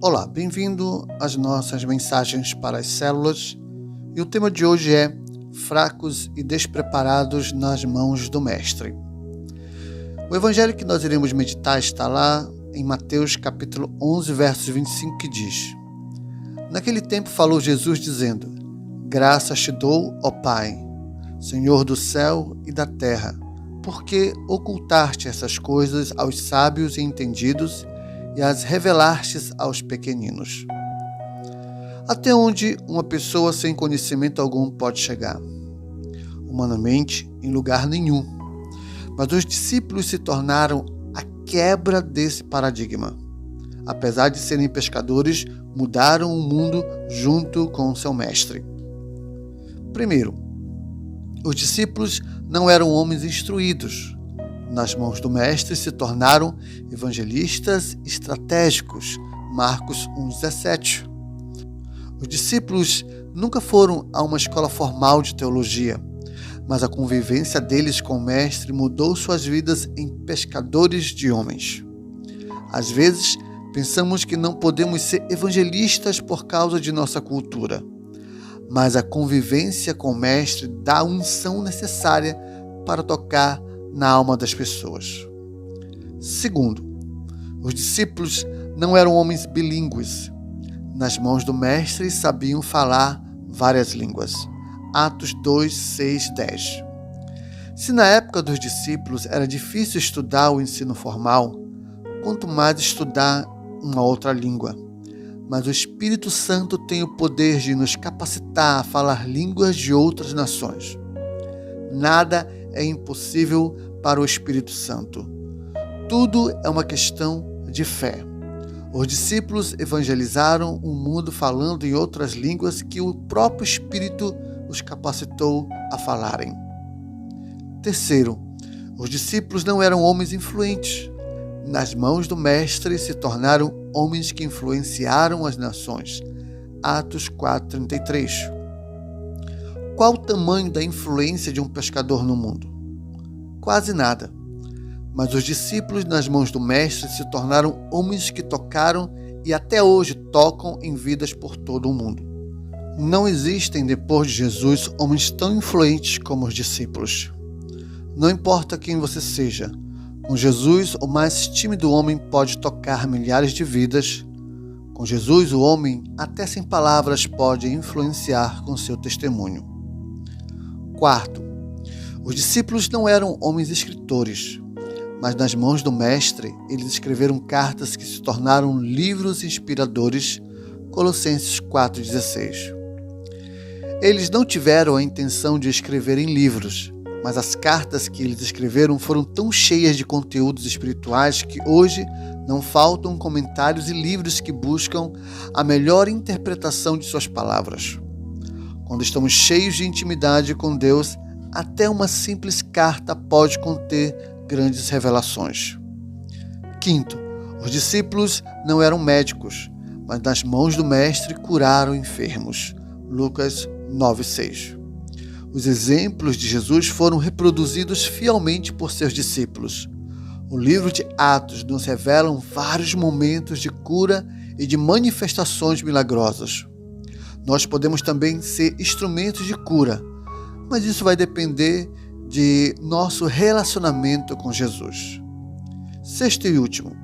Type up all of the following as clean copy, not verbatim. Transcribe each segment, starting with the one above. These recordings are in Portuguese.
Olá, bem-vindo às nossas mensagens para as células. E o tema de hoje é fracos e despreparados nas mãos do Mestre. O evangelho que nós iremos meditar está lá em Mateus capítulo 11, versos 25, que diz: Naquele tempo falou Jesus dizendo: Graças te dou, ó Pai, Senhor do céu e da terra, porque ocultaste essas coisas aos sábios e entendidos e as revelastes aos pequeninos. Até onde uma pessoa sem conhecimento algum pode chegar? Humanamente, em lugar nenhum. Mas os discípulos se tornaram a quebra desse paradigma. Apesar de serem pescadores, mudaram o mundo junto com seu mestre. Primeiro, os discípulos não eram homens instruídos. Nas mãos do mestre se tornaram evangelistas estratégicos. Marcos 1,17. Os discípulos nunca foram a uma escola formal de teologia, mas a convivência deles com o mestre mudou suas vidas em pescadores de homens. Às vezes, pensamos que não podemos ser evangelistas por causa de nossa cultura, mas a convivência com o mestre dá a unção necessária para tocar na alma das pessoas. Segundo, os discípulos não eram homens bilíngues. Nas mãos do mestre sabiam falar várias línguas. Atos 2, 6, 10. Se na época dos discípulos era difícil estudar o ensino formal, quanto mais estudar uma outra língua. Mas o Espírito Santo tem o poder de nos capacitar a falar línguas de outras nações. Nada é impossível para o Espírito Santo. Tudo é uma questão de fé. Os discípulos evangelizaram o mundo falando em outras línguas que o próprio Espírito os capacitou a falarem. Terceiro, os discípulos não eram homens influentes. Nas mãos do Mestre se tornaram homens que influenciaram as nações. Atos 4:33. Qual o tamanho da influência de um pescador no mundo? Quase nada. Mas os discípulos nas mãos do Mestre se tornaram homens que tocaram e até hoje tocam em vidas por todo o mundo. Não existem depois de Jesus homens tão influentes como os discípulos. Não importa quem você seja, com Jesus o mais tímido homem pode tocar milhares de vidas. Com Jesus o homem, até sem palavras, pode influenciar com seu testemunho. Quarto, os discípulos não eram homens escritores, mas nas mãos do Mestre eles escreveram cartas que se tornaram livros inspiradores. Colossenses 4,16. Eles não tiveram a intenção de escrever em livros, mas as cartas que eles escreveram foram tão cheias de conteúdos espirituais que hoje não faltam comentários e livros que buscam a melhor interpretação de suas palavras. Quando estamos cheios de intimidade com Deus, até uma simples carta pode conter grandes revelações. Quinto, os discípulos não eram médicos, mas nas mãos do Mestre curaram enfermos. Lucas 9,6. Os exemplos de Jesus foram reproduzidos fielmente por seus discípulos. O livro de Atos nos revela vários momentos de cura e de manifestações milagrosas. Nós podemos também ser instrumentos de cura, mas isso vai depender de nosso relacionamento com Jesus. Sexto e último,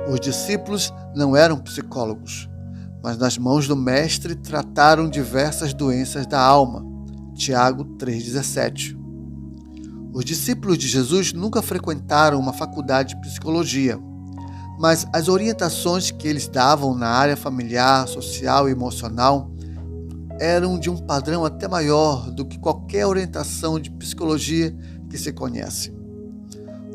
os discípulos não eram psicólogos, mas nas mãos do Mestre trataram diversas doenças da alma. Tiago 3,17. Os discípulos de Jesus nunca frequentaram uma faculdade de psicologia, mas as orientações que eles davam na área familiar, social e emocional eram de um padrão até maior do que qualquer orientação de psicologia que se conhece.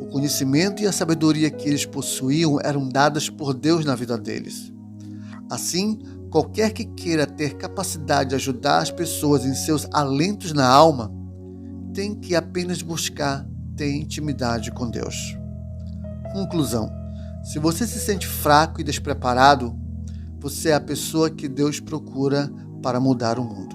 O conhecimento e a sabedoria que eles possuíam eram dadas por Deus na vida deles. Assim, qualquer que queira ter capacidade de ajudar as pessoas em seus alentos na alma, tem que apenas buscar ter intimidade com Deus. Conclusão: se você se sente fraco e despreparado, você é a pessoa que Deus procura para mudar o mundo.